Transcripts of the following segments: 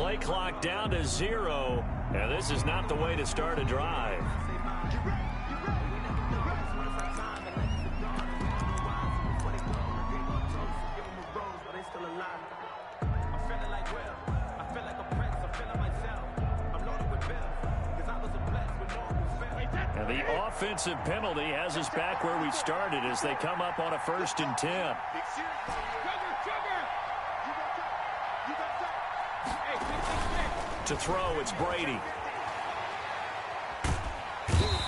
Play clock down to 0, and this is not the way to start a drive. And the offensive penalty has us back where we started as they come up on a 1st and 10. To throw, it's Brady.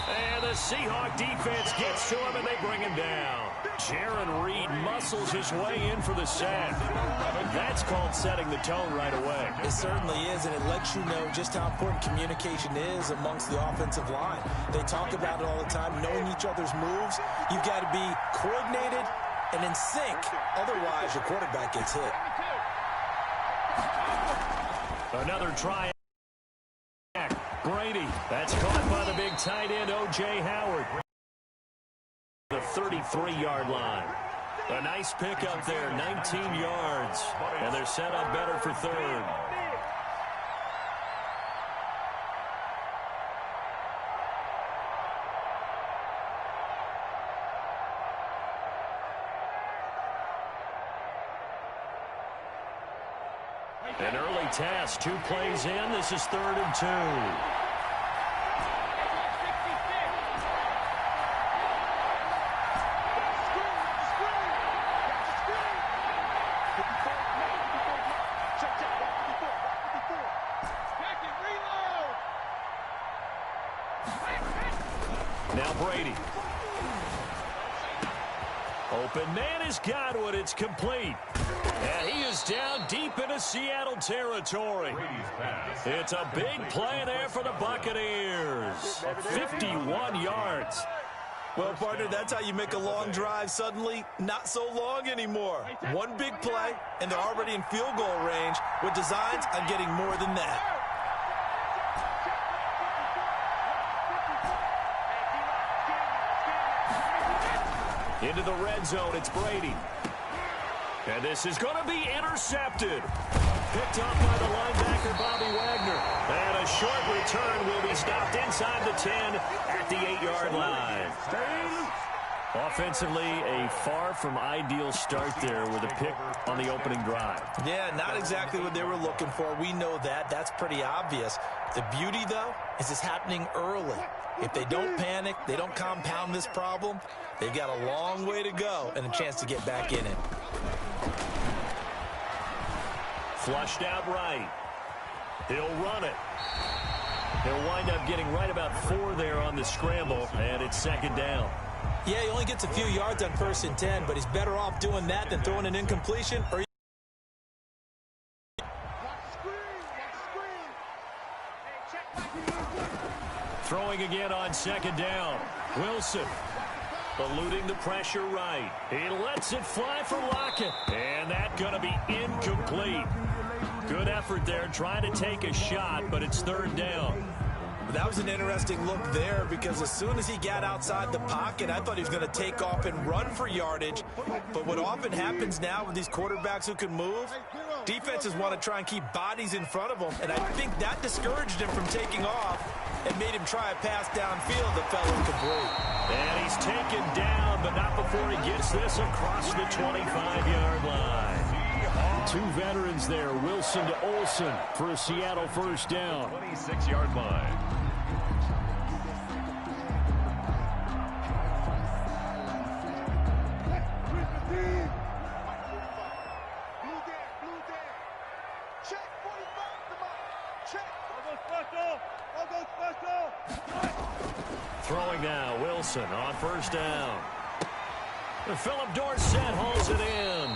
And the Seahawk defense gets to him, and they bring him down. Jaron Reed muscles his way in for the sack. That's called setting the tone right away. It certainly is, and it lets you know just how important communication is amongst the offensive line. They talk about it all the time, knowing each other's moves. You've got to be coordinated and in sync. Otherwise, your quarterback gets hit. Another try. Brady. That's caught by the big tight end, O.J. Howard. The 33-yard line. A nice pickup there, 19 yards. And they're set up better for 3rd. An early task, 2 plays in. This is 3rd and 2. Now Brady. Open man has got one. It's complete. And he is down deep into Seattle territory. It's a big play there for the Buccaneers. 51 yards. Well, partner, that's how you make a long drive suddenly not so long anymore. One big play, and they're already in field goal range with designs on getting more than that. Into the red zone, it's Brady. And this is going to be intercepted. Picked up by the linebacker, Bobby Wagner. And a short return will be stopped inside the 10 at the 8-yard line. Offensively, a far from ideal start there with a pick on the opening drive. Yeah, not exactly what they were looking for. We know that. That's pretty obvious. The beauty, though, is it's happening early. If they don't panic, they don't compound this problem, they've got a long way to go and a chance to get back in it. Flushed out right. He'll run it. He'll wind up getting right about 4 there on the scramble, and it's 2nd down. Yeah, he only gets a few yards on 1st and 10, but he's better off doing that than throwing an incompletion. Or throwing again on 2nd down. Wilson eluding the pressure right. He lets it fly for Lockett. And that's going to be incomplete. Good effort there trying to take a shot, but it's 3rd down. That was an interesting look there because as soon as he got outside the pocket, I thought he was going to take off and run for yardage. But what often happens now with these quarterbacks who can move, defenses want to try and keep bodies in front of them. And I think that discouraged him from taking off and made him try a pass downfield that fell incomplete. And he's taken down, but not before he gets this across the 25-yard line. 2 veterans there, Wilson to Olsen for a Seattle 1st down. 26-yard line. Throwing now, Wilson on 1st down. And Philip Dorsett hauls it in.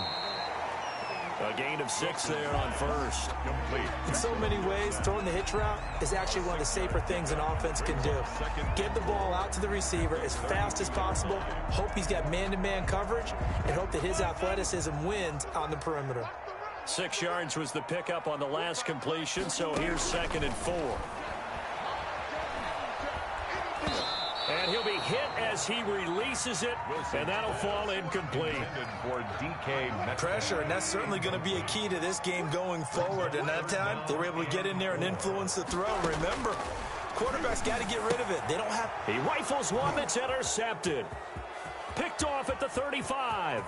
A gain of 6 there on 1st. Complete. In so many ways, throwing the hitch route is actually one of the safer things an offense can do. Get the ball out to the receiver as fast as possible, hope he's got man-to-man coverage, and hope that his athleticism wins on the perimeter. 6 yards was the pickup on the last completion, so here's 2nd and 4. And he'll be hit as he releases it, and that'll fall incomplete. Pressure, and that's certainly going to be a key to this game going forward. And that time, they were able to get in there and influence the throw. Remember, quarterbacks got to get rid of it. They don't have... He rifles one that's intercepted. Picked off at the 35.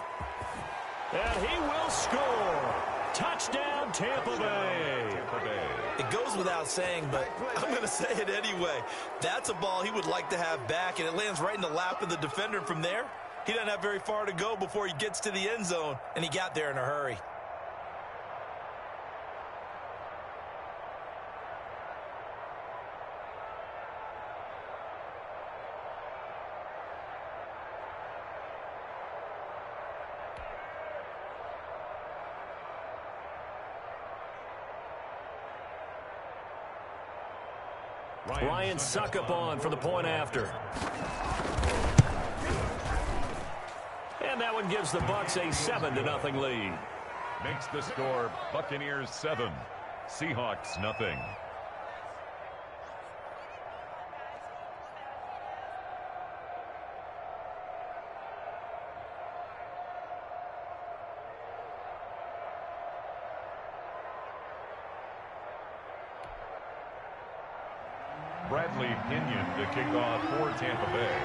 And he will score. Touchdown, Tampa Bay. It goes without saying, but I'm going to say it anyway. That's a ball he would like to have back, and it lands right in the lap of the defender. From there, he doesn't have very far to go before he gets to the end zone, and he got there in a hurry. Ryan Suckup on for the point after. And that one gives the Bucs a 7-0 lead. Makes the score Buccaneers 7, Seahawks nothing. Bradley Pinion to kick off for Tampa Bay.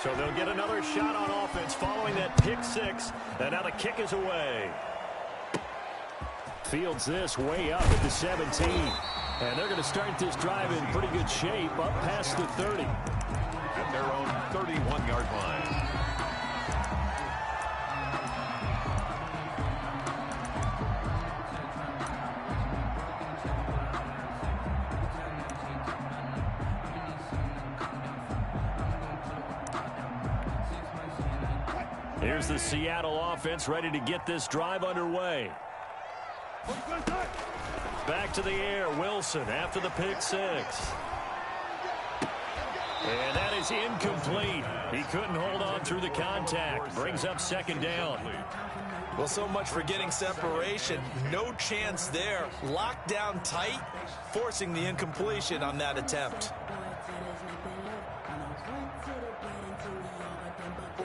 So they'll get another shot on offense following that pick six. And now the kick is away. Fields this way up at the 17. And they're going to start this drive in pretty good shape up past the 30. At their own 31-yard line. Here's the Seattle offense ready to get this drive underway. Back to the air, Wilson after the pick six. And that is incomplete. He couldn't hold on through the contact. Brings up second down. Well, so much for getting separation. No chance there. Locked down tight, forcing the incompletion on that attempt.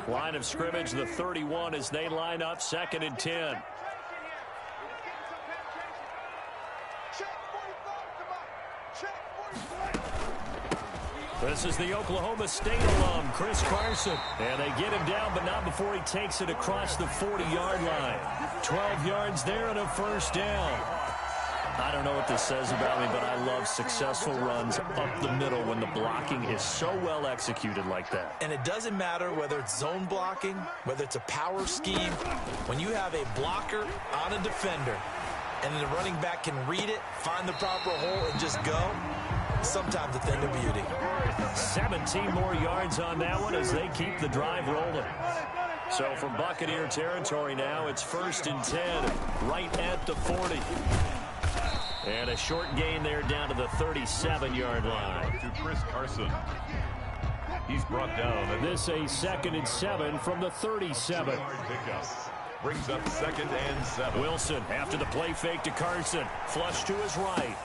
Line of scrimmage, the 31 as they line up, 2nd and 10. This is the Oklahoma State alum, Chris Carson. And they get him down, but not before he takes it across the 40-yard line. 12 yards there and a first down. I don't know what this says about me, but I love successful runs up the middle when the blocking is so well executed like that. And it doesn't matter whether it's zone blocking, whether it's a power scheme. When you have a blocker on a defender and the running back can read it, find the proper hole, and just go, sometimes a thing of beauty. 17 more yards on that one as they keep the drive rolling. So from Buccaneer territory now, it's 1st and 10, right at the 40. And a short gain there down to the 37-yard line. To Chris Carson. He's brought down. This a 2nd and 7 from the 37. Brings up 2nd and 7. Wilson after the play fake to Carson. Flush to his right.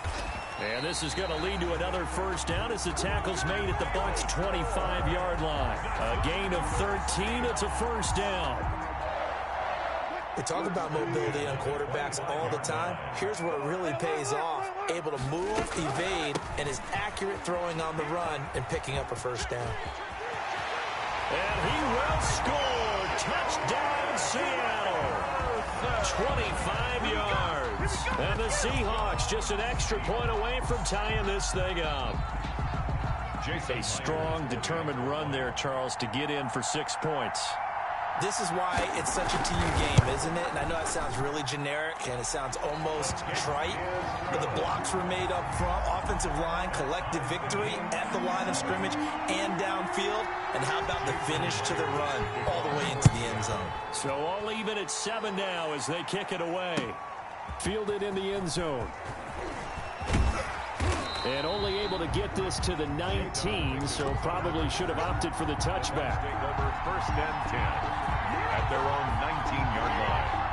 And this is going to lead to another first down as the tackle's made at the Bucs' 25-yard line. A gain of 13. It's a first down. We talk about mobility on quarterbacks all the time. Here's where it really pays off. Able to move, evade, and is accurate throwing on the run and picking up a first down. And he will score. Touchdown, Seattle. 25 yards. And the Seahawks just an extra point away from tying this thing up. A strong, determined run there, Charles, to get in for 6 points. This is why it's such a team game, isn't it? And I know that sounds really generic and it sounds almost trite, but the blocks were made up front, offensive line, collective victory at the line of scrimmage and downfield. And how about the finish to the run all the way into the end zone? So all even at 7 now as they kick it away. Fielded in the end zone. And only able to get this to the 19, so probably should have opted for the touchback. Take over first and 10 at their own 19-yard line.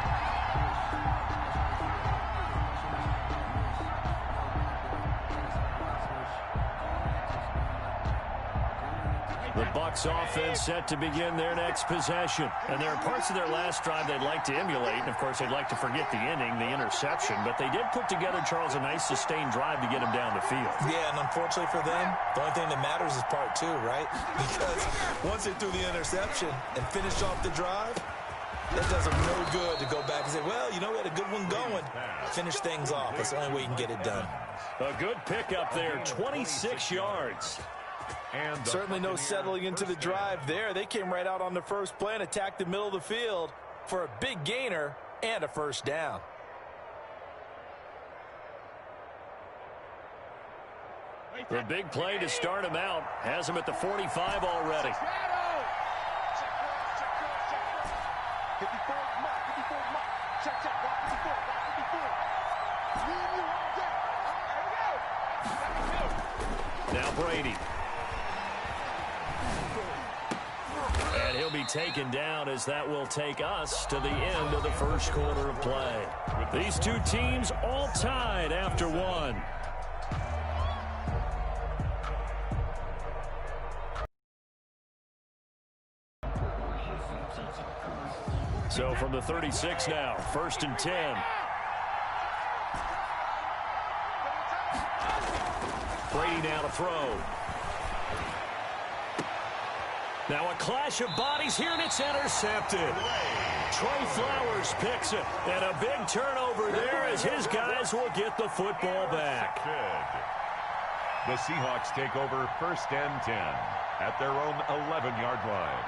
The Bucs offense set to begin their next possession. And there are parts of their last drive they'd like to emulate. And, of course, they'd like to forget the inning, the interception. But they did put together, Charles, a nice sustained drive to get him down the field. Yeah, and unfortunately for them, the only thing that matters is part two, right? Because once they threw the interception and finished off the drive, that does them no good to go back and say, well, you know, we had a good one going. Finish things off. That's the only way you can get it done. A good pickup there, 26 yards. And certainly no settling into the drive there. They came right out on the first play and attacked the middle of the field for a big gainer and a first down. The big play to start him out has him at the 45 already. Now Brady. And he'll be taken down as that will take us to the end of the first quarter of play. These two teams all tied after one. So from the 36 now, first and 10. Brady now to throw. Now a clash of bodies here, and it's intercepted. Trey Flowers picks it, and a big turnover there as his guys will get the football back. the Seahawks take over first and 10 at their own 11-yard line.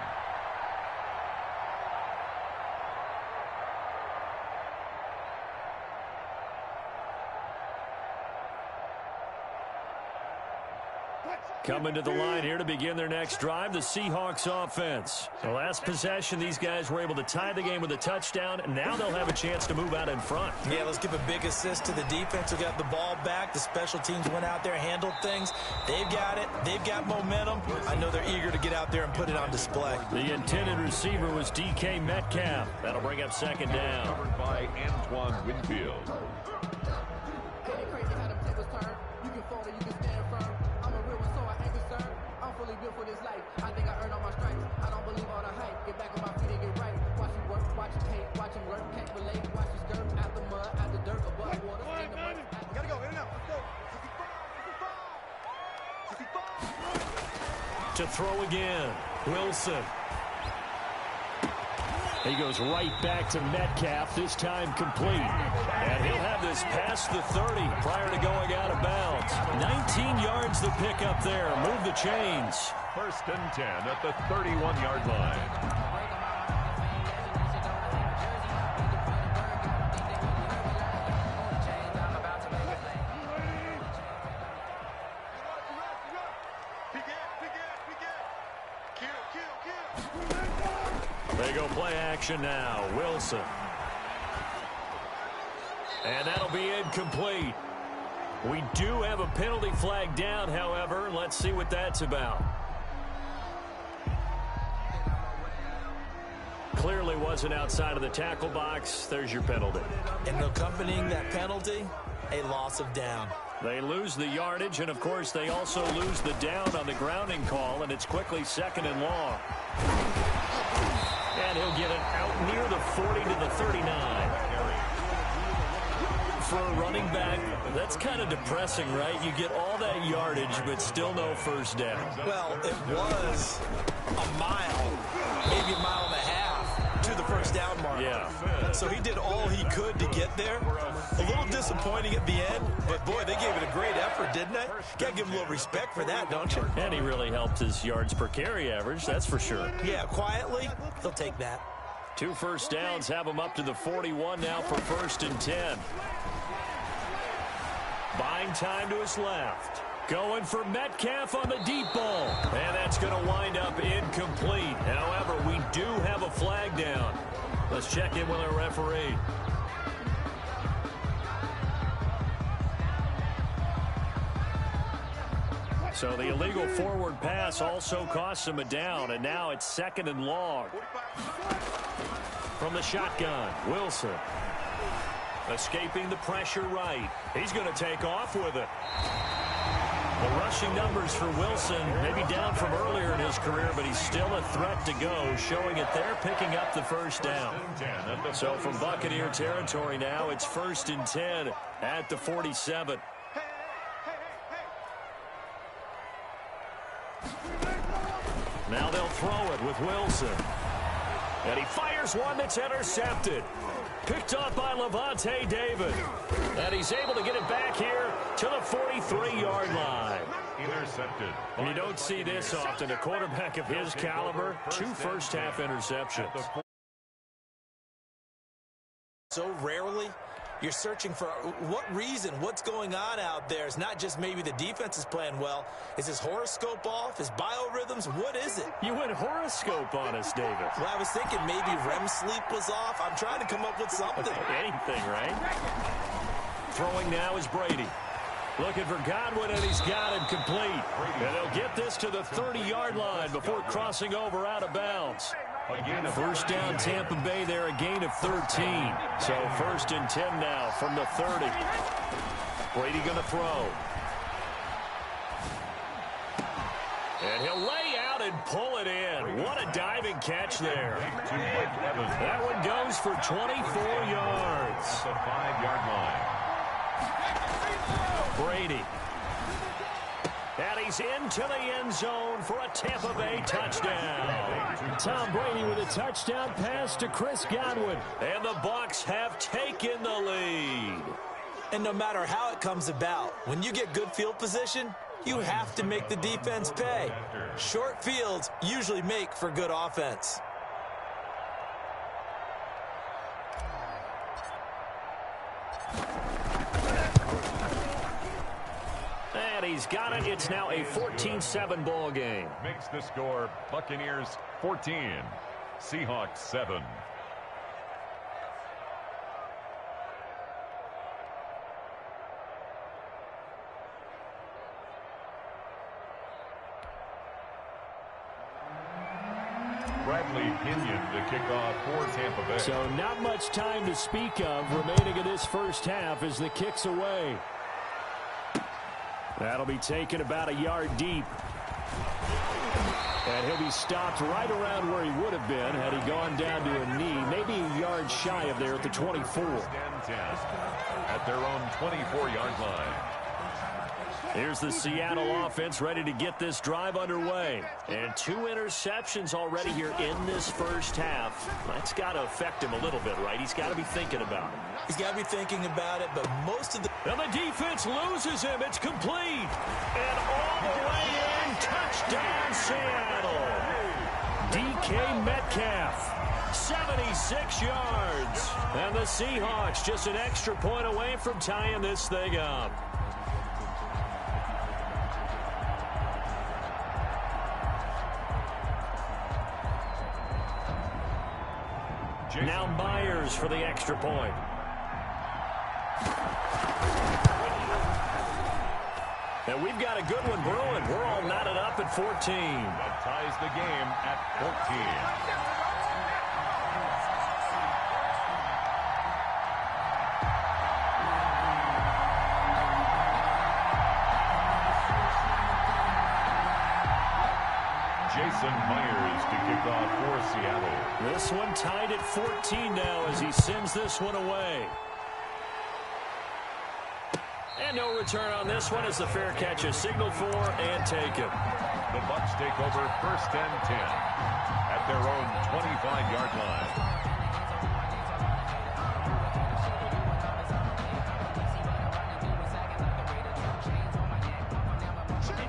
Coming to the line here to begin their next drive, the Seahawks offense. The last possession, these guys were able to tie the game with a touchdown, and now they'll have a chance to move out in front. Yeah, let's give a big assist to the defense who got the ball back. The special teams went out there, handled things. They've got it. They've got momentum. I know they're eager to get out there and put it on display. The intended receiver was DK Metcalf. That'll bring up second down. Covered by Antoine Winfield. For this life, I think I earned all my stripes. I don't believe all the hype. Get back on my feet and get right. Watch him work, watch him paint, watch him work, can't relate. Watch his skirt out the mud, out the dirt, above water. Gotta go, in and out. Let's go. 55. To throw again, Wilson. He goes right back to Metcalf, this time complete. And he'll have this past the 30 prior to going out of bounds. 19 yards the pickup there. Move the chains. First and 10 at the 31-yard line. They go play action now. Wilson. And that'll be incomplete. We do have a penalty flag down, however. Let's see what that's about. Clearly wasn't outside of the tackle box. There's your penalty. And accompanying that penalty, a loss of down. They lose the yardage, and, of course, they also lose the down on the grounding call, and it's quickly second and long. And he'll get it out near the 40 to the 39. For a running back, that's kind of depressing, right? You get all that yardage, but still no first down. Well, it was a mile, maybe a mile and a half to the first down mark. Yeah. So he did all he could to get there. A little disappointing at the end, but, boy, they gave it a great effort, didn't they? Got to give him a little respect for that, don't you? And he really helped his yards per carry average, that's for sure. Yeah, quietly, they'll take that. 2 first downs have him up to the 41 now for first and 10. Buying time to his left. Going for Metcalf on the deep ball. And that's going to wind up incomplete. However, we do have a flag down. Let's check in with our referee. So the illegal forward pass also costs him a down, and now it's 2nd and long. From the shotgun, Wilson. Escaping the pressure right. He's going to take off with it. The rushing numbers for Wilson maybe down from earlier in his career, but he's still a threat to go, showing it there, picking up the first down. So from Buccaneer territory now, it's 1st and 10 at the 47. Now they'll throw it with Wilson. And he fires one that's intercepted. Picked up by Levante David. And he's able to get it back here to the 43-yard line. Intercepted. And you don't see this often. A quarterback of his caliber, 2 first-half interceptions. So rarely, you're searching for what reason, what's going on out there. It's not just maybe the defense is playing well. Is his horoscope off? His biorhythms? What is it? You went horoscope on us, David. Well, I was thinking maybe REM sleep was off. I'm trying to come up with something. Anything, right? Throwing now is Brady. Looking for Godwin, and he's got him complete. And they'll get this to the 30-yard line before crossing over out of bounds. First down Tampa Bay there, a gain of 13. So 1st and 10 now from the 30. Brady going to throw. And he'll lay out and pull it in. What a diving catch there. That one goes for 24 yards. The 5-yard line. Brady. And he's into the end zone for a Tampa Bay touchdown. Tom Brady with a touchdown pass to Chris Godwin. And the Bucs have taken the lead. And no matter how it comes about, when you get good field position, you have to make the defense pay. Short fields usually make for good offense. And he's got it. It's now a 14-7 ball game. Makes the score Buccaneers 14, Seahawks 7. Bradley Pinion to kick off for Tampa Bay. So not much time to speak of remaining in this first half as the kick's away. That'll be taken about a yard deep. And he'll be stopped right around where he would have been had he gone down to a knee, maybe a yard shy of there at the 24. At their own 24-yard line. Here's the Seattle offense ready to get this drive underway. And 2 interceptions already here in this first half. That's got to affect him a little bit, right? He's got to be thinking about it. He's got to be thinking about it, but most of the... And the defense loses him. It's complete. And all the way in. Touchdown, Seattle. DK Metcalf. 76 yards. And the Seahawks just an extra point away from tying this thing up. Now Myers for the extra point. And we've got a good one brewing. We're all knotted up at 14. That ties the game at 14. Jason Myers to kick off for Seattle. This one tied at 14 now as he sends this one away. And no return on this one as the fair catch is signaled for and taken. The Bucs take over 1st and 10 at their own 25-yard line.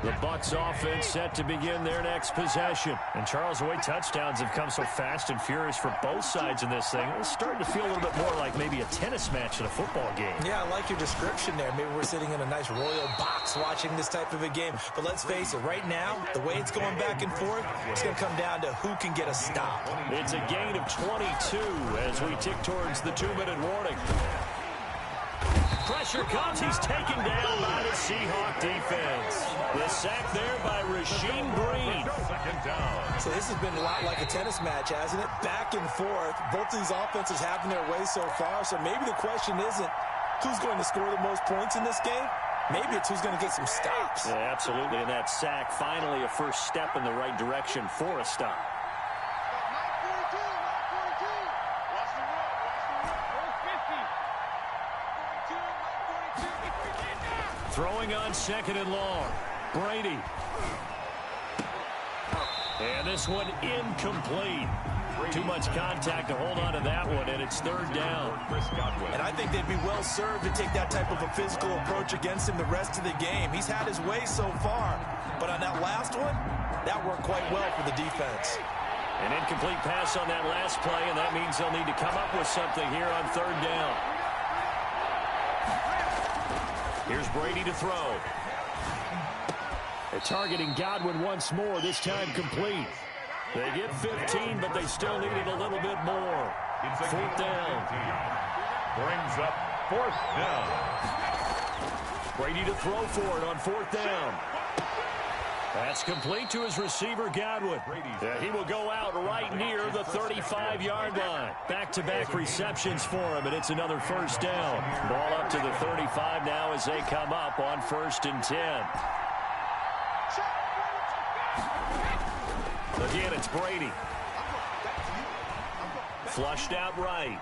The Bucs offense set to begin their next possession. And Charles, the way touchdowns have come so fast and furious for both sides in this thing, it's starting to feel a little bit more like maybe a tennis match in a football game. Yeah, I like your description there. Maybe we're sitting in a nice royal box watching this type of a game. But let's face it, right now, the way it's going back and forth, it's going to come down to who can get a stop. It's a gain of 22 as we tick towards the 2-minute warning. Pressure comes. He's taken down by the Seahawk defense. The sack there by Rasheem Green. Second down. So this has been a lot like a tennis match, hasn't it? Back and forth. Both these offenses having their way so far. So maybe the question isn't who's going to score the most points in this game. Maybe it's who's going to get some stops. Yeah, absolutely. And that sack, finally a first step in the right direction for a stop. Throwing on second and long. Brady. And this one incomplete. Too much contact to hold on to that one, and it's third down. And I think they'd be well served to take that type of a physical approach against him the rest of the game. He's had his way so far, but on that last one, that worked quite well for the defense. An incomplete pass on that last play, and that means they'll need to come up with something here on third down. Here's Brady to throw. They're targeting Godwin once more, this time complete. They get 15, but they still needed a little bit more. Fourth down. Brings up fourth down. Brady to throw for it on fourth down. That's complete to his receiver, Godwin. He will go out right near the 35-yard line. Back-to-back receptions for him, and it's another first down. Ball up to the 35 now as they come up on 1st and 10. Again, it's Brady. Flushed out right.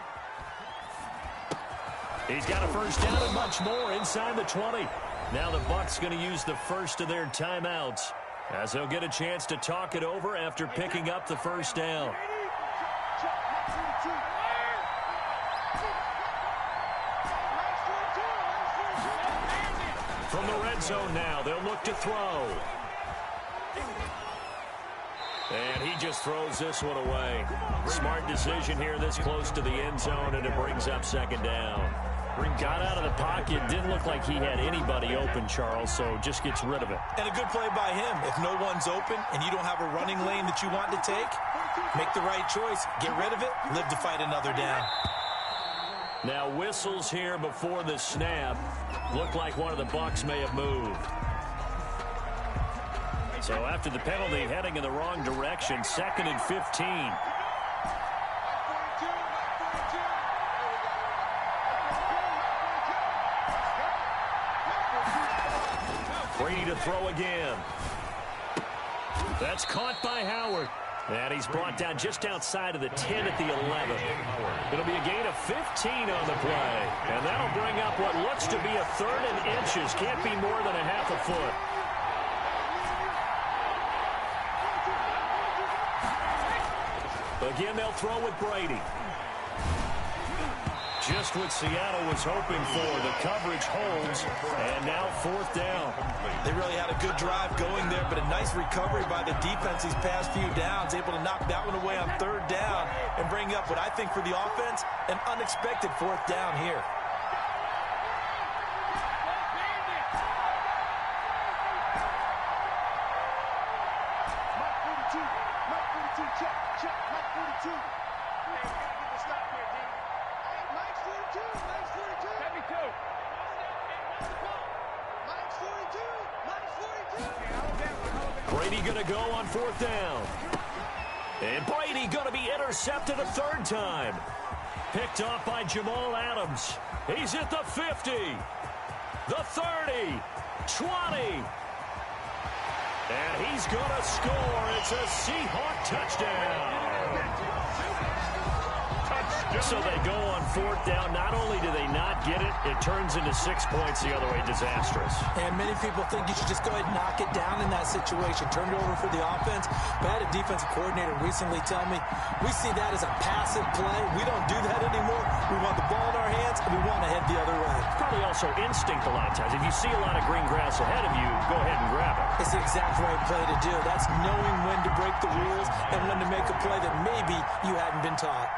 He's got a first down and much more inside the 20. Now the Bucs going to use the first of their timeouts as they'll get a chance to talk it over after picking up the first down. From the red zone now, they'll look to throw. And he just throws this one away. Smart decision here this close to the end zone, and it brings up second down. Got out of the pocket. Didn't look like he had anybody open, Charles, so just gets rid of it. And a good play by him. If no one's open and you don't have a running lane that you want to take, make the right choice. Get rid of it. Live to fight another down. Now whistles here before the snap. Looked like one of the Bucs may have moved. So after the penalty, heading in the wrong direction, 2nd and 15. Brady to throw again. That's caught by Howard. And he's brought down just outside of the 10 at the 11. It'll be a gain of 15 on the play. And that'll bring up what looks to be a 3rd and inches. Can't be more than a half a foot. Again, they'll throw with Brady. Just what Seattle was hoping for. The coverage holds, and now 4th down. They really had a good drive going there, but a nice recovery by the defense these past few downs, able to knock that one away on 3rd down and bring up what I think for the offense, an unexpected 4th down here. Brady going to go on 4th down. And Brady going to be intercepted a 3rd time. Picked off by Jamal Adams. He's at the 50, the 30, 20. And he's going to score. It's a Seahawk touchdown. So they go on 4th down. Not only do they not get it, it turns into 6 points the other way. Disastrous. And many people think you should just go ahead and knock it down in that situation. Turn it over for the offense. But I had a defensive coordinator recently tell me, we see that as a passive play. We don't do that anymore. We want the ball in our hands, and we want to head the other way. Probably also instinct a lot of times. If you see a lot of green grass ahead of you, go ahead and grab it. It's the exact right play to do. That's knowing when to break the rules and when to make a play that maybe you hadn't been taught.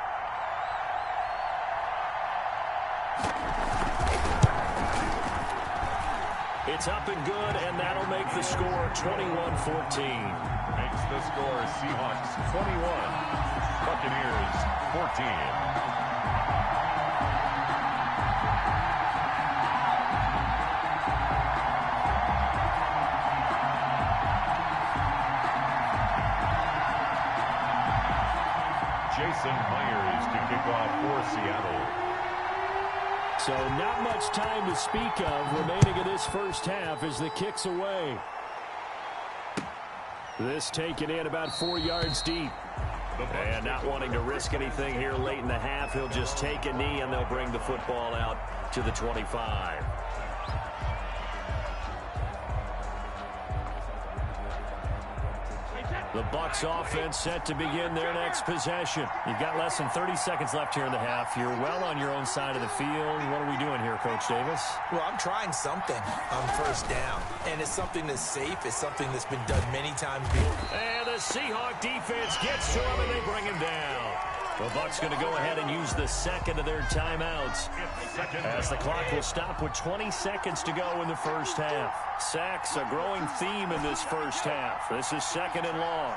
It's up and good, and that'll make the score 21-14. Makes the score Seahawks 21, Buccaneers 14. Jason Myers to kick off for Seattle. So not much time to speak of remaining in this first half as the kick's away. This taken in about 4 yards deep. And not wanting to risk anything here late in the half, he'll just take a knee and they'll bring the football out to the 25. The Bucs offense set to begin their next possession. You've got less than 30 seconds left here in the half. You're well on your own side of the field. What are we doing here, Coach Davis? Well, I'm trying something on first down. And it's something that's safe. It's something that's been done many times before. And the Seahawk defense gets to him and they bring him down. The Bucs going to go ahead and use the second of their timeouts as the clock will stop with 20 seconds to go in the first half. Sacks, a growing theme in this first half. This is second and long.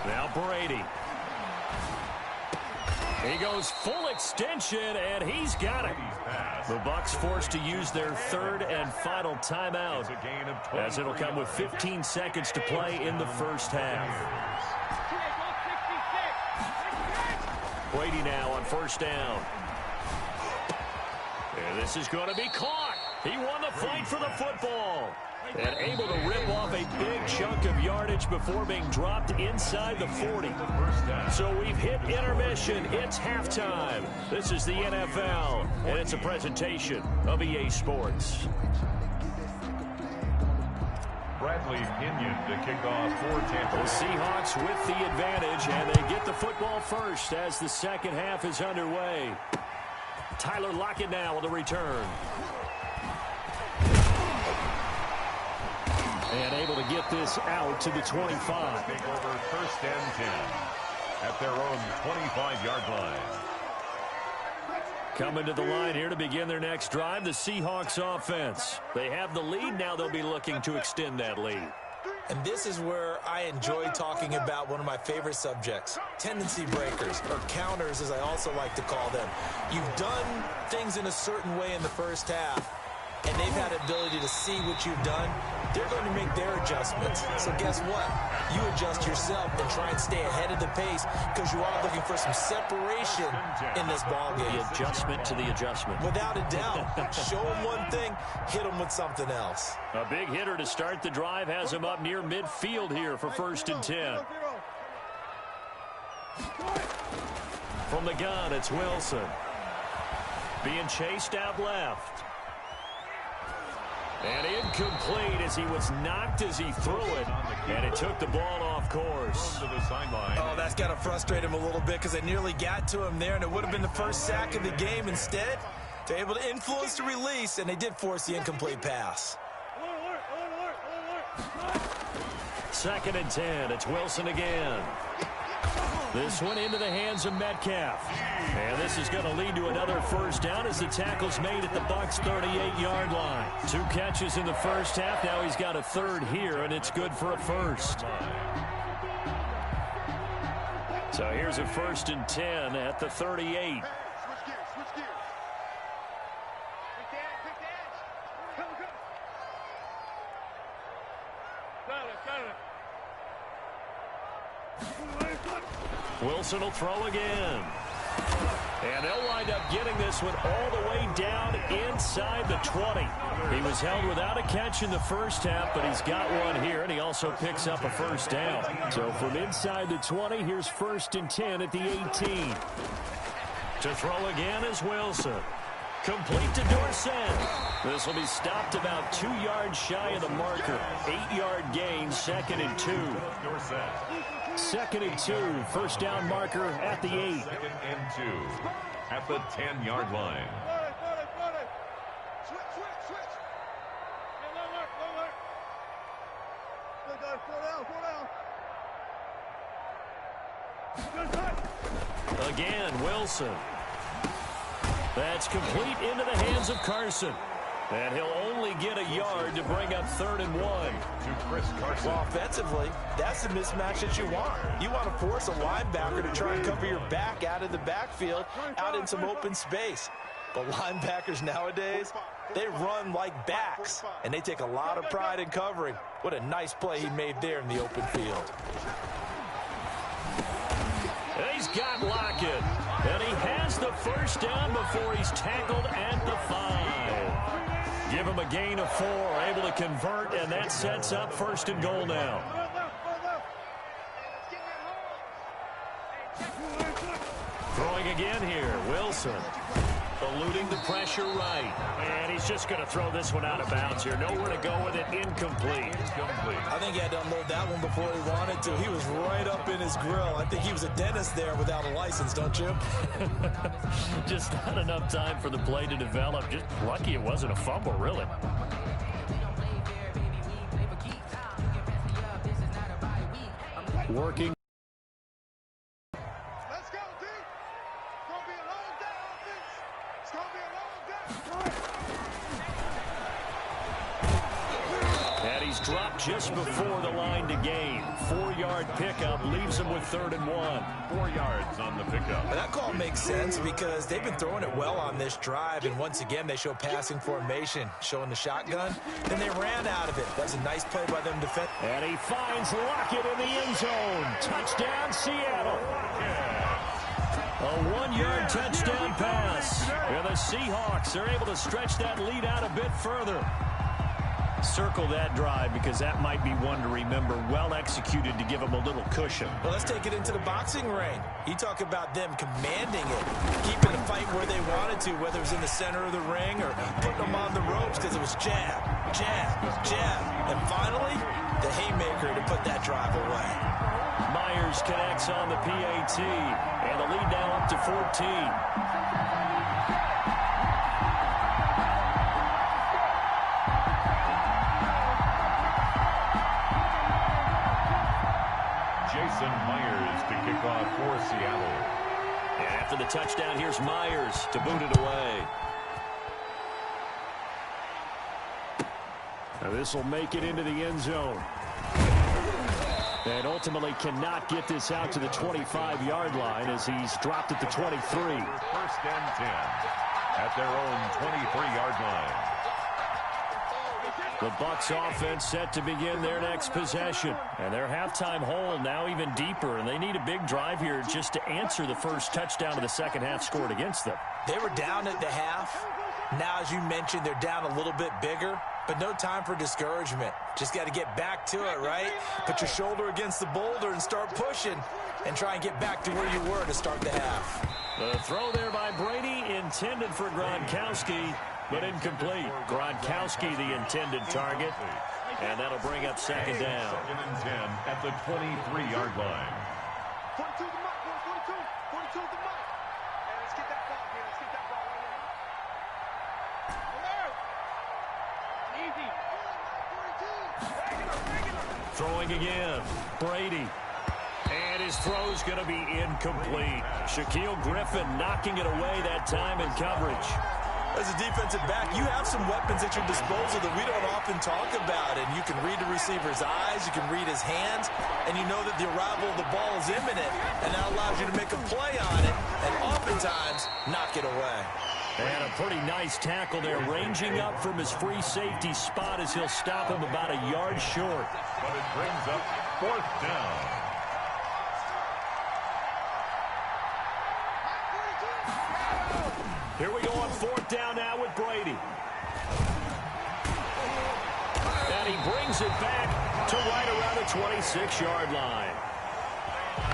Now Brady. He goes full extension, and he's got it. The Bucs forced to use their third and final timeout, as it'll come with 15 seconds to play in the first half. Brady now on first down. And this is going to be caught. He won the fight for the football. And able to rip off a big chunk of yardage before being dropped inside the 40. So we've hit intermission. It's halftime. This is the NFL, and it's a presentation of EA Sports. Bradley Pinion to kick off for Tampa. The Seahawks with the advantage, and they get the football first as the second half is underway. Tyler Lockett now with a return. And able to get this out to the 25. Take over first and 10 at their own 25-yard line. Coming to the line here to begin their next drive, the Seahawks offense. They have the lead. Now they'll be looking to extend that lead. And this is where I enjoy talking about one of my favorite subjects, tendency breakers, or counters as I also like to call them. You've done things in a certain way in the first half, and they've had the ability to see what you've done. They're going to make their adjustments. So guess what? You adjust yourself and try and stay ahead of the pace because you are looking for some separation in this ballgame. The adjustment to the adjustment. Without a doubt. Show them one thing, hit them with something else. A big hitter to start the drive has him up near midfield here for first and 10. From the gun, it's Wilson. Being chased out left. And incomplete as he was knocked as he threw it. And it took the ball off course. Oh, that's got to frustrate him a little bit because they nearly got to him there, and it would have been the first sack of the game. Instead, they're able to influence the release, and they did force the incomplete pass. Second and 10. It's Wilson again. This one into the hands of Metcalf. And this is going to lead to another first down as the tackle's made at the Bucs' 38-yard line. 2 catches in the first half. Now he's got a third here, and it's good for a first. So here's a first and 10 at the 38. Wilson will throw again. And they'll wind up getting this one all the way down inside the 20. He was held without a catch in the first half, but he's got one here, and he also picks up a first down. So from inside the 20, here's first and 10 at the 18. To throw again is Wilson. Complete to Dorsett. This will be stopped about 2 yards shy of the marker. 8-yard gain, second and 2. Second and 2, first down marker at the 8. Second and 2 at the 10-yard line. Again, Wilson. That's complete into the hands of Carson. And he'll only get a yard to bring up 3rd and 1. To Chris Carson. Well, offensively, that's the mismatch that you want. You want to force a linebacker to try and cover your back out of the backfield, out in some open space. But linebackers nowadays, they run like backs, and they take a lot of pride in covering. What a nice play he made there in the open field. He's got Lockett, and he has the first down before he's tackled at the 5. Give him a gain of 4, able to convert, and that sets up first and goal now. Throwing again here, Wilson. Eluding the pressure right. And he's just going to throw this one out of bounds here. Nowhere to go with it. Incomplete. I think he had to unload that one before he wanted to. He was right up in his grill. I think he was a dentist there without a license, don't you? Just not enough time for the play to develop. Just lucky it wasn't a fumble, really. Working. Dropped just before the line to gain. 4-yard pickup leaves him with 3rd and 1. 4 yards on the pickup. And that call makes sense because they've been throwing it well on this drive, and once again they show passing formation, showing the shotgun. Then they ran out of it. That's a nice play by them defense. And he finds Lockett in the end zone. Touchdown, Seattle. A 1-yard touchdown pass. And the Seahawks are able to stretch that lead out a bit further. Circle that drive because that might be one to remember. Well executed to give them a little cushion. Well, let's take it into the boxing ring. You talk about them commanding it, keeping the fight where they wanted to, whether it was in the center of the ring or putting them on the ropes because it was jab, jab, jab. And finally, the haymaker to put that drive away. Myers connects on the PAT, and the lead now up to 14. Myers to kick off for Seattle. And after the touchdown, here's Myers to boot it away. Now this will make it into the end zone. And ultimately cannot get this out to the 25-yard line as he's dropped at the 23. 1st and 10 at their own 23-yard line. The Bucs offense set to begin their next possession. And their halftime hole now even deeper. And they need a big drive here just to answer the first touchdown of the second half scored against them. They were down at the half. Now, as you mentioned, they're down a little bit bigger. But no time for discouragement. Just got to get back to it, right? Put your shoulder against the boulder and start pushing. And try and get back to where you were to start the half. The throw there by Brady intended for Gronkowski, but incomplete. Gronkowski the intended target, and that'll bring up second down. 2nd and 10 at the 23-yard line. 42 to the mark, 42. 42 to the mark. Hey, let's get that ball, man. Let's get that ball right now. Easy. Throwing again, Brady. And his throw's going to be incomplete. Shaquille Griffin knocking it away that time in coverage. As a defensive back, you have some weapons at your disposal that we don't often talk about. And you can read the receiver's eyes, you can read his hands, and you know that the arrival of the ball is imminent. And that allows you to make a play on it and oftentimes knock it away. And a pretty nice tackle there, ranging up from his free safety spot as he'll stop him about a yard short. But it brings up 4th down. Here we go on 4th down now with Brady. And he brings it back to right around the 26-yard line.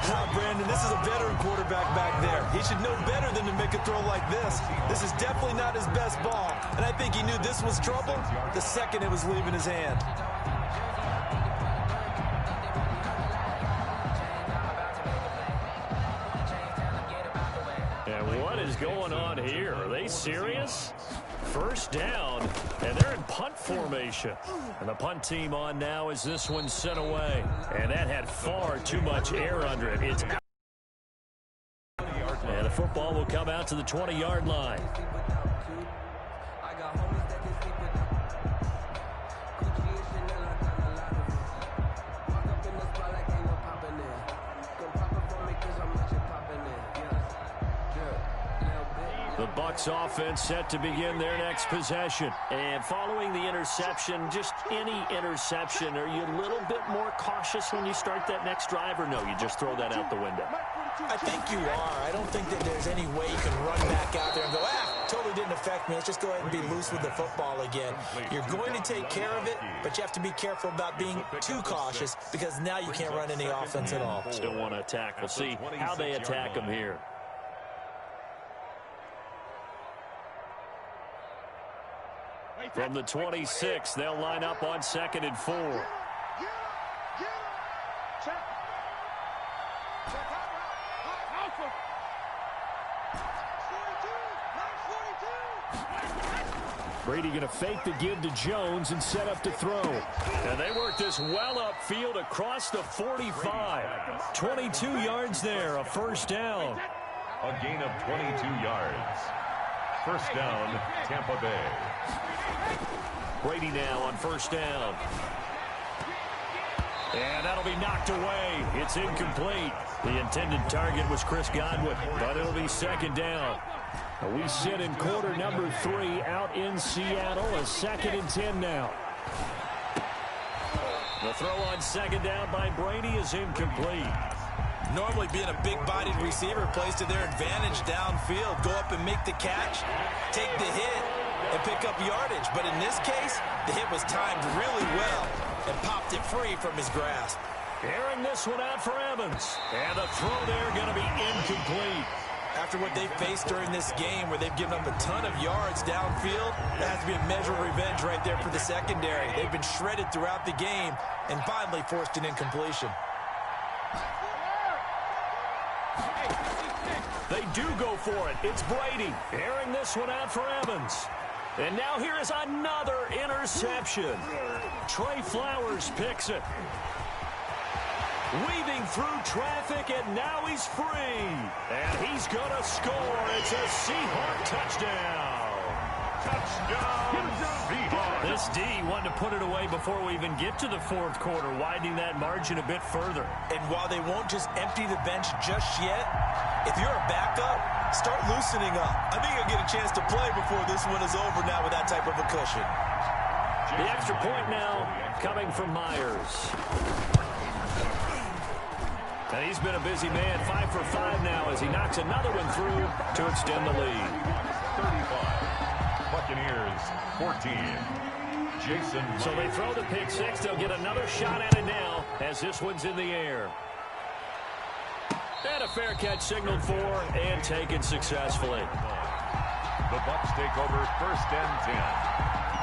Now, Brandon, this is a veteran quarterback back there. He should know better than to make a throw like this. This is definitely not his best ball. And I think he knew this was trouble the second it was leaving his hand. And what is going on here? Are they serious? First down, and they're in punt formation. And the punt team on now as this one's sent away. And that had far too much air under it. It's out. And the football will come out to the 20-yard line. The Seahawks offense set to begin their next possession. And following the interception, just any interception, are you a little bit more cautious when you start that next drive, or no, you just throw that out the window? I think you are. I don't think that there's any way you can run back out there and go, totally didn't affect me. Let's just go ahead and be loose with the football again. You're going to take care of it, but you have to be careful about being too cautious because now you can't run any offense at all. Still want to attack. We'll see how they attack them here. From the 26, they'll line up on 2nd and 4. Brady going to fake the give to Jones and set up to throw. And they work this well upfield across the 45. 22 yards there, a first down. A gain of 22 yards. First down, Tampa Bay. Brady now on first down. And that'll be knocked away. It's incomplete. The intended target was Chris Godwin, but it'll be 2nd down. We sit in quarter number 3 out in Seattle. A 2nd and 10 now. The throw on 2nd down by Brady is incomplete. Normally being a big-bodied receiver plays to their advantage downfield. Go up and make the catch, take the hit, and pick up yardage. But in this case, the hit was timed really well and popped it free from his grasp. Airing this one out for Evans. And the throw there going to be incomplete. After what they faced during this game where they've given up a ton of yards downfield, that has to be a measure of revenge right there for the secondary. They've been shredded throughout the game and finally forced an incompletion. They do go for it. It's Brady airing this one out for Evans. And now here is another interception. Trey Flowers picks it. Weaving through traffic, and now he's free. And he's going to score. It's a Seahawk touchdown. Touchdown, Seahawks. This D wanted to put it away before we even get to the 4th quarter, widening that margin a bit further. And while they won't just empty the bench just yet, if you're a backup, start loosening up. I think you'll get a chance to play before this one is over now with that type of a cushion. The extra point now coming from Myers. And he's been a busy man, 5 for 5 now as he knocks another one through to extend the lead. 35. Buccaneers, 14. Jason. So they throw the pick 6. They'll get another shot at it now as this one's in the air. And a fair catch signaled for and taken successfully. The Bucs take over 1st and 10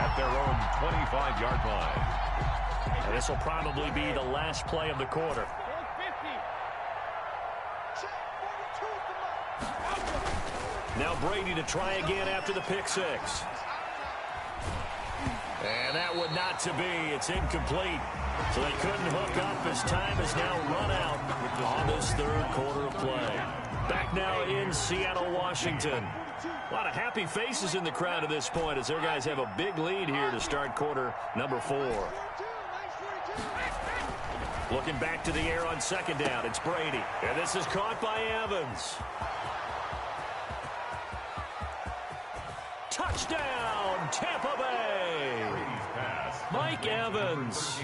at their own 25-yard line. And this will probably be the last play of the quarter. Now Brady to try again after the pick 6. And that would not to be. It's incomplete. So they couldn't hook up as time has now run out on this 3rd quarter of play. Back now in Seattle, Washington. A lot of happy faces in the crowd at this point as their guys have a big lead here to start quarter number 4. Looking back to the air on 2nd down. It's Brady. And this is caught by Evans. Touchdown, Tampa Bay. Mike Evans,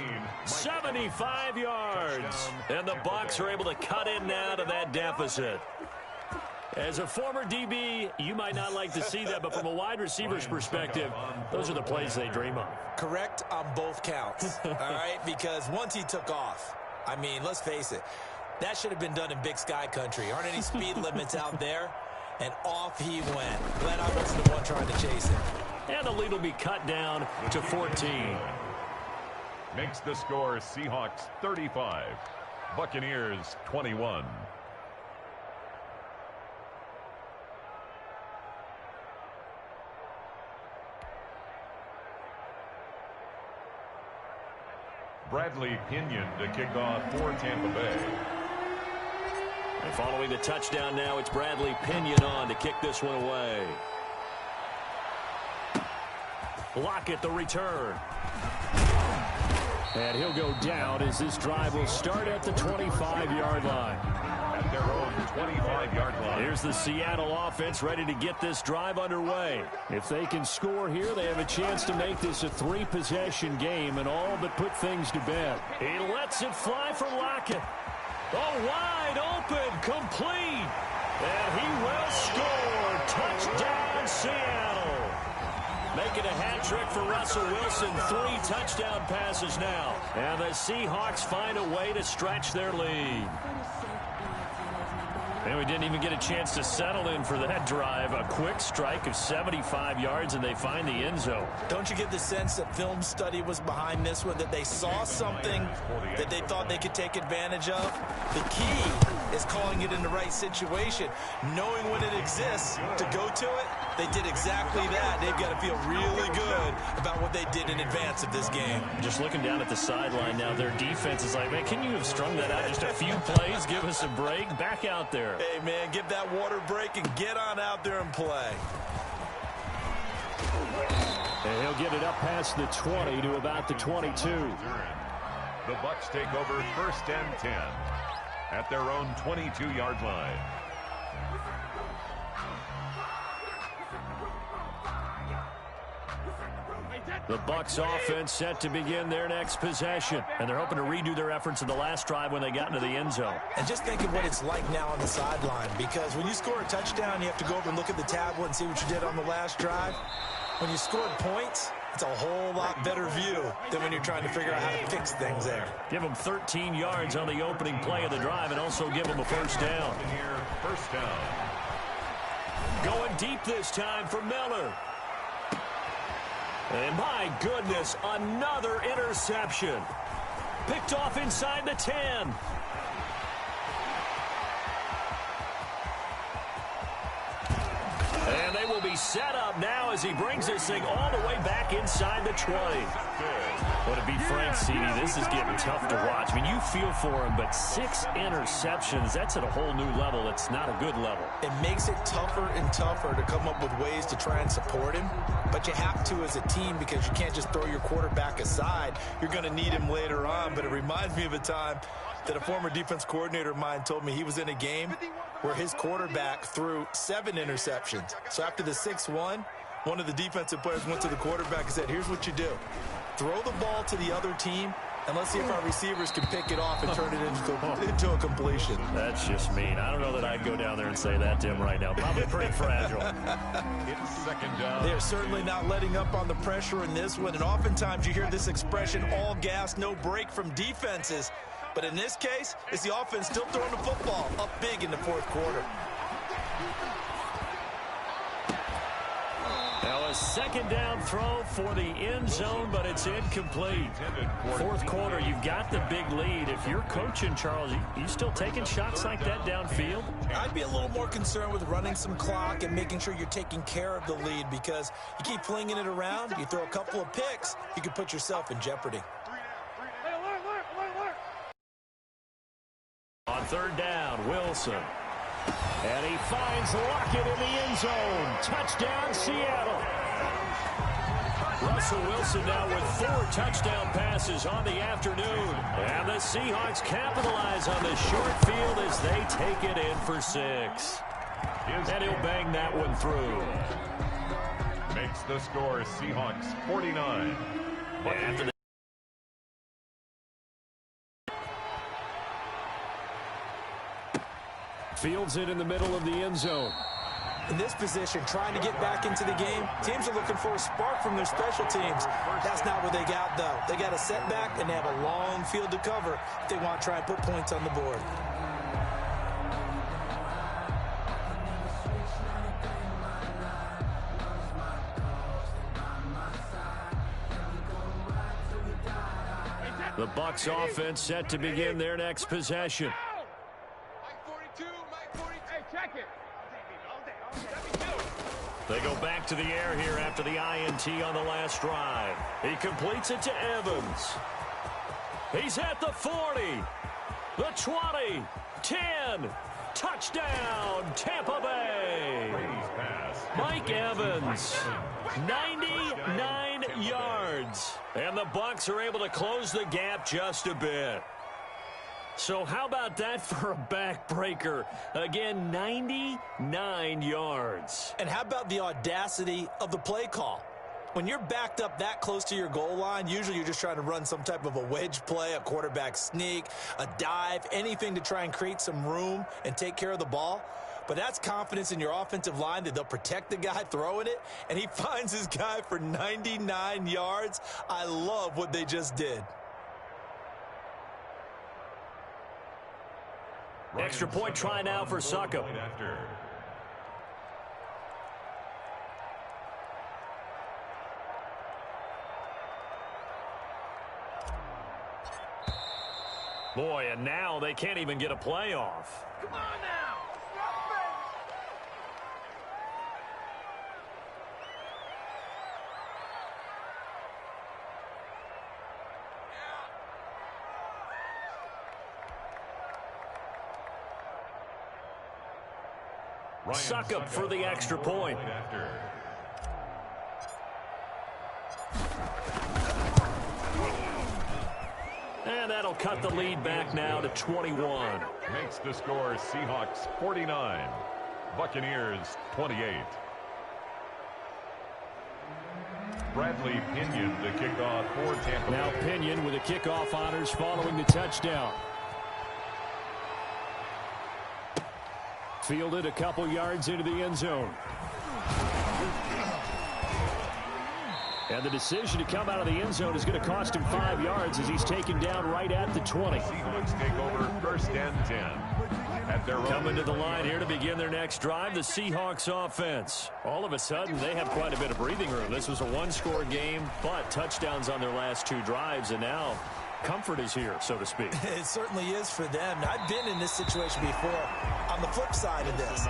75 yards. And the Bucs are able to cut in now to that deficit. As a former DB, you might not like to see that, but from a wide receiver's perspective, those are the plays they dream of. Correct on both counts, all right? Because once he took off, I mean, let's face it, that should have been done in Big Sky country. Aren't any speed limits out there? And off he went. Glad I wasn't the one trying to chase him. And the lead will be cut down to 14. Makes the score Seahawks 35, Buccaneers 21. Bradley Pinion to kick off for Tampa Bay. And following the touchdown now, it's Bradley Pinion on to kick this one away. Lockett the return. And he'll go down as this drive will start at the 25-yard line. At their own 25-yard line. Here's the Seattle offense ready to get this drive underway. If they can score here, they have a chance to make this a 3-possession game and all but put things to bed. He lets it fly for Lockett. Oh, wide open, complete. And he will score. Touchdown, Seattle. Making a hat trick for Russell Wilson. 3 touchdown passes now. And the Seahawks find a way to stretch their lead. And we didn't even get a chance to settle in for that drive. A quick strike of 75 yards, and they find the end zone. Don't you get the sense that film study was behind this one, that they saw something that they thought they could take advantage of? The key is calling it in the right situation, knowing when it exists to go to it. They did exactly that. They've got to feel really good about what they did in advance of this game. Just looking down at the sideline now, their defense is like, man, can you have strung that out just a few plays? Give us a break. Back out there. Hey, man, give that water break and get on out there and play. And he'll get it up past the 20 to about the 22. The Bucs take over 1st and 10 at their own 22-yard line. The Bucs offense set to begin their next possession. And they're hoping to redo their efforts in the last drive when they got into the end zone. And just think of what it's like now on the sideline, because when you score a touchdown, you have to go over and look at the tablet and see what you did on the last drive. When you scored points, it's a whole lot better view than when you're trying to figure out how to fix things there. Give them 13 yards on the opening play of the drive and also give them a first down. First down. Going deep this time for Miller. And my goodness, another interception. Picked off inside the 10. And they will be set up now as he brings this thing all the way back inside the 20. But to be frank, CD, this is getting tough to watch. I mean, you feel for him, but 6 interceptions, that's at a whole new level. It's not a good level. It makes it tougher and tougher to come up with ways to try and support him. But you have to as a team, because you can't just throw your quarterback aside. You're going to need him later on. But it reminds me of a time that a former defense coordinator of mine told me he was in a game where his quarterback threw 7 interceptions. So after the 6th one of the defensive players went to the quarterback and said, here's what you do. Throw the ball to the other team, and let's see if our receivers can pick it off and turn it into a completion. That's just mean. I don't know that I'd go down there and say that to him right now. Probably pretty fragile. It's 2nd down. They're certainly not letting up on the pressure in this one, and oftentimes you hear this expression, all gas, no break, from defenses. But in this case, it's the offense still throwing the football up big in the 4th quarter. Now a 2nd down throw for the end zone, but it's incomplete. 4th quarter, you've got the big lead. If you're coaching, Charles, you still taking shots like that downfield? I'd be a little more concerned with running some clock and making sure you're taking care of the lead, because you keep flinging it around, you throw a couple of picks, you can put yourself in jeopardy. On 3rd down, Wilson. And he finds Lockett in the end zone. Touchdown, Seattle. Russell Wilson now with 4 touchdown passes on the afternoon. And the Seahawks capitalize on the short field as they take it in for 6. And he'll bang that one through. Makes the score Seahawks 49. After the fields it in the middle of the end zone. In this position, trying to get back into the game, teams are looking for a spark from their special teams. That's not what they got, though. They got a setback, and they have a long field to cover if they want to try and put points on the board. The Bucs offense set to begin their next possession. They go back to the air here after the INT on the last drive. He completes it to Evans. He's at the 40, the 20, 10. Touchdown, Tampa Bay. Mike Evans, 99 yards. And the Bucs are able to close the gap just a bit. So how about that for a backbreaker? Again, 99 yards. And how about the audacity of the play call? When you're backed up that close to your goal line, usually you're just trying to run some type of a wedge play, a quarterback sneak, a dive, anything to try and create some room and take care of the ball. But that's confidence in your offensive line that they'll protect the guy throwing it, and he finds his guy for 99 yards. I love what they just did. Extra point try now for Suckup. Boy, and now they can't even get a playoff. Come on now. Suckup for the extra point. And that'll cut the lead back now to 21. Makes the score Seahawks 49, Buccaneers 28. Bradley Pinion the kickoff for Tampa Bay. Now Pinion with the kickoff honors following the touchdown. Fielded a couple yards into the end zone. And the decision to come out of the end zone is going to cost him 5 yards as he's taken down right at the 20. Seahawks take over 1st and 10. At their Coming to the line here to begin their next drive, the Seahawks offense. All of a sudden, they have quite a bit of breathing room. This was a one-score game, but touchdowns on their last 2 drives, and now comfort is here, so to speak. It certainly is for them. I've been in this situation before on the flip side of this.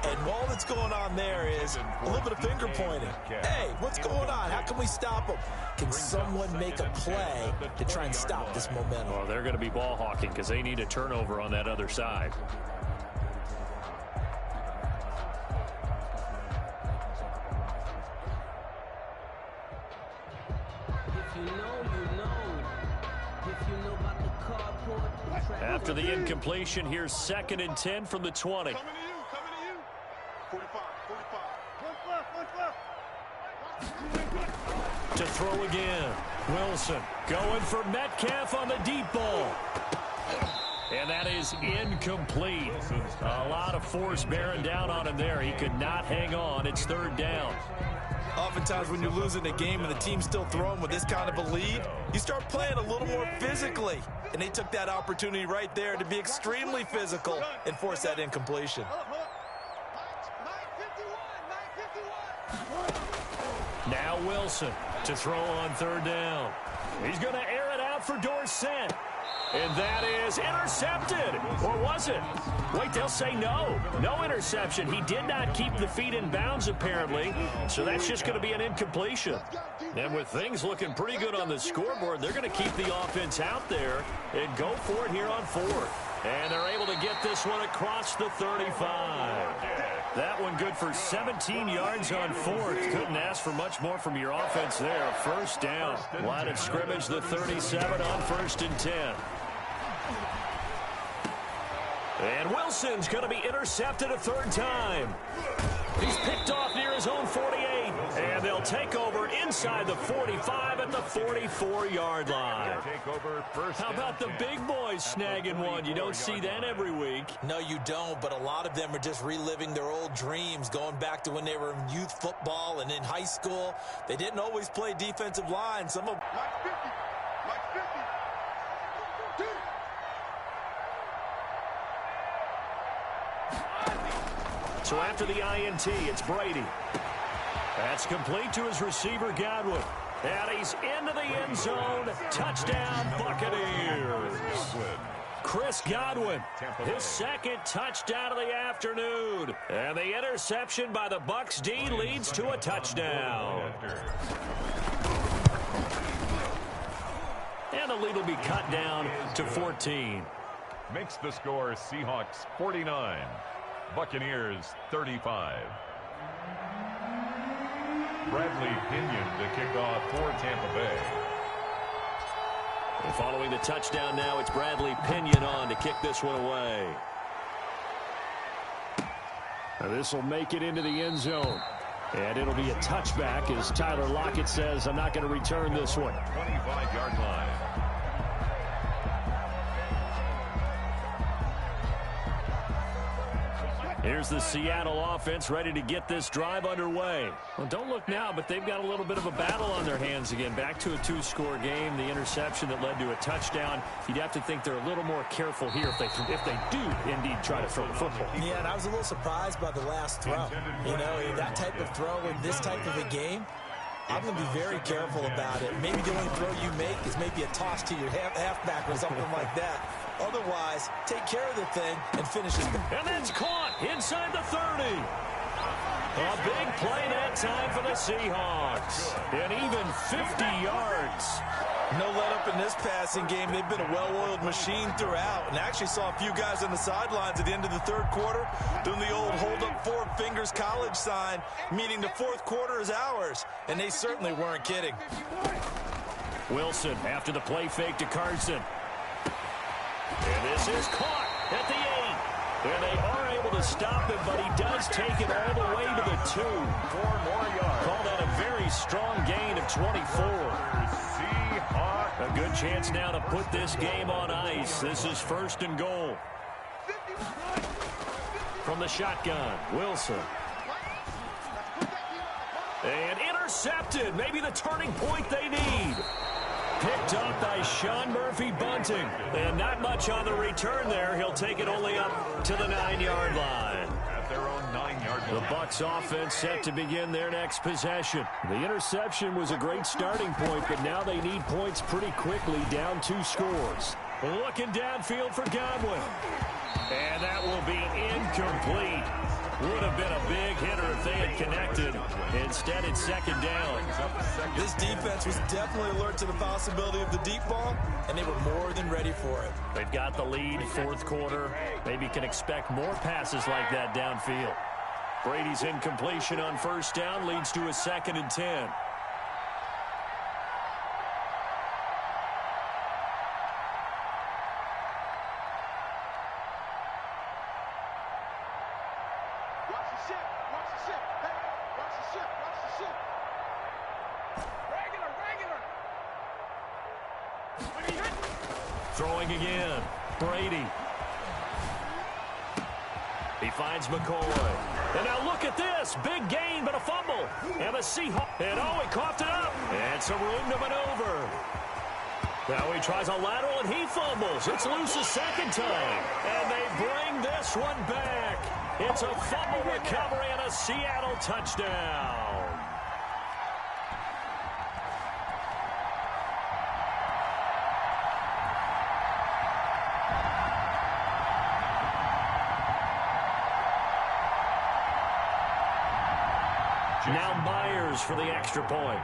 And all that's going on there is a little bit of finger pointing. Hey, what's going on? How can we stop them? Can someone make a play to try and stop this momentum? Well, they're going to be ball hawking because they need a turnover on that other side. After the incompletion, here's 2nd and 10 from the 20. Coming to you. 45. To throw again. Wilson going for Metcalf on the deep ball. And that is incomplete. A lot of force bearing down on him there. He could not hang on. It's 3rd down. Oftentimes when you're losing a game and the team's still throwing with this kind of a lead, you start playing a little more physically. And they took that opportunity right there to be extremely physical and force that incompletion. Now Wilson to throw on 3rd down. He's going to air it out for Dorsett. And that is intercepted. Or was it? Wait, they'll say no. No interception. He did not keep the feet in bounds, apparently. So that's just going to be an incompletion. And with things looking pretty good on the scoreboard, they're going to keep the offense out there and go for it here on 4th. And they're able to get this one across the 35. That one good for 17 yards on 4th. Couldn't ask for much more from your offense there. 1st down. Line of scrimmage, the 37 on 1st and 10. And Wilson's going to be intercepted a 3rd time. He's picked off near his own 48. And they'll take over inside the 45 at the 44-yard line. How about the big boys snagging one? You don't see that every week. No, you don't, but a lot of them are just reliving their old dreams, going back to when they were in youth football and in high school. They didn't always play defensive line. Some of Like 50. So after the INT, it's Brady. That's complete to his receiver, Godwin. And he's into the end zone. Touchdown, Buccaneers. Chris Godwin, his 2nd touchdown of the afternoon. And the interception by the Bucs D leads to a touchdown. And the lead will be cut down to 14. Makes the score Seahawks 49, Buccaneers 35. Bradley Pinion the kickoff for Tampa Bay. And following the touchdown now, it's Bradley Pinion on to kick this one away. This will make it into the end zone. And it'll be a touchback as Tyler Lockett says, I'm not going to return this one. 25-yard line. Here's the Seattle offense ready to get this drive underway. Well, don't look now, but they've got a little bit of a battle on their hands again. Back to a two-score game. The interception that led to a touchdown. You'd have to think they're a little more careful here if they do indeed try to throw the football. Yeah, and I was a little surprised by the last throw. You know, that type of throw in this type of a game, I'm going to be very careful about it. Maybe the only throw you make is maybe a toss to your halfback or something like that. Otherwise, take care of the thing and finish it. And that's caught inside the 30. A big play that time for the Seahawks. And even 50 yards. No let up in this passing game. They've been a well-oiled machine throughout. And I actually saw a few guys on the sidelines at the end of the third quarter doing the old hold up 4 fingers college sign, meaning the fourth quarter is ours. And they certainly weren't kidding. Wilson after the play fake to Carson. And this is caught at the 8. And they are able to stop him, but he does take it all the way to the 2. 4 more yards. Call that a very strong gain of 24. A good chance now to put this game on ice. This is 1st and goal. From the shotgun, Wilson. And intercepted. Maybe the turning point they need. Picked up by Sean Murphy-Bunting. And not much on the return there. He'll take it only up to the 9-yard line. At their own 9-yard line. The Bucs offense set to begin their next possession. The interception was a great starting point, but now they need points pretty quickly, down 2 scores. Looking downfield for Godwin. And that will be incomplete. Would have been a big hitter if they had connected. Instead, it's 2nd down. This defense was definitely alert to the possibility of the deep ball, and they were more than ready for it. They've got the lead, 4th quarter. Maybe can expect more passes like that downfield. Brady's incompletion on 1st down leads to a 2nd and 10. Throwing again. Brady. He finds McCoy. And now look at this. Big gain, but a fumble. And the Seahawks. And oh, he coughed it up. And some room to maneuver. Now he tries a lateral and he fumbles. It's loose a 2nd time. And they bring this one back. It's a fumble recovery and a Seattle touchdown. Now Myers for the extra point.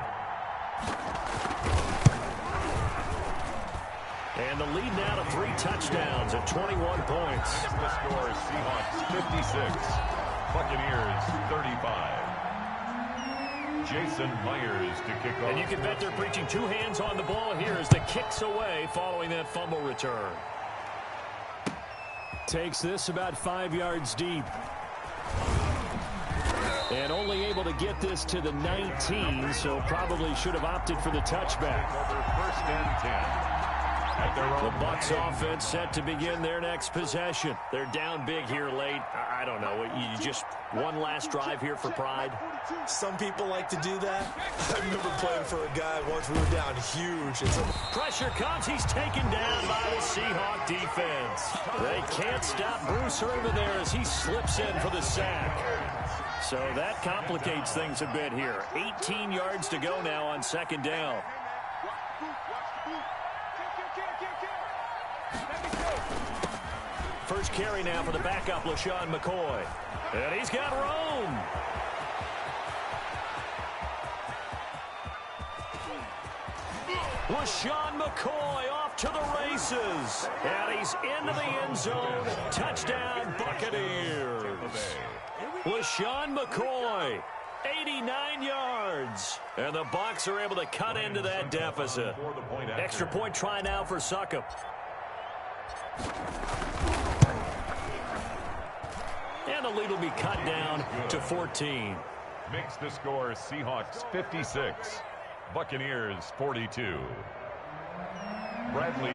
And the lead now to 3 touchdowns at 21 points. The score is Seahawks 56, Buccaneers 35. Jason Myers to kick off. And you can bet they're preaching 2 hands on the ball here as the kick's away following that fumble return. Takes this about 5 yards deep. And only able to get this to the 19, so probably should have opted for the touchback. Over 1st and 10. The Bucs offense set to begin their next possession. They're down big here late. I don't know. You just one last drive here for pride? Some people like to do that. I remember playing for a guy once we were down huge. Pressure comes. He's taken down by the Seahawk defense. They can't stop Bruce Irvin there as he slips in for the sack. So that complicates things a bit here. 18 yards to go now on 2nd down. First carry now for the backup, LaShawn McCoy. And he's got room. LaShawn McCoy off to the races. And he's into the end zone. Touchdown, Buccaneers. LaShawn McCoy. 89 yards. And the Bucs are able to cut into that deficit. Extra point try now for Succop. And the lead will be cut down to 14. Makes the score Seahawks 56, Buccaneers 42. Bradley.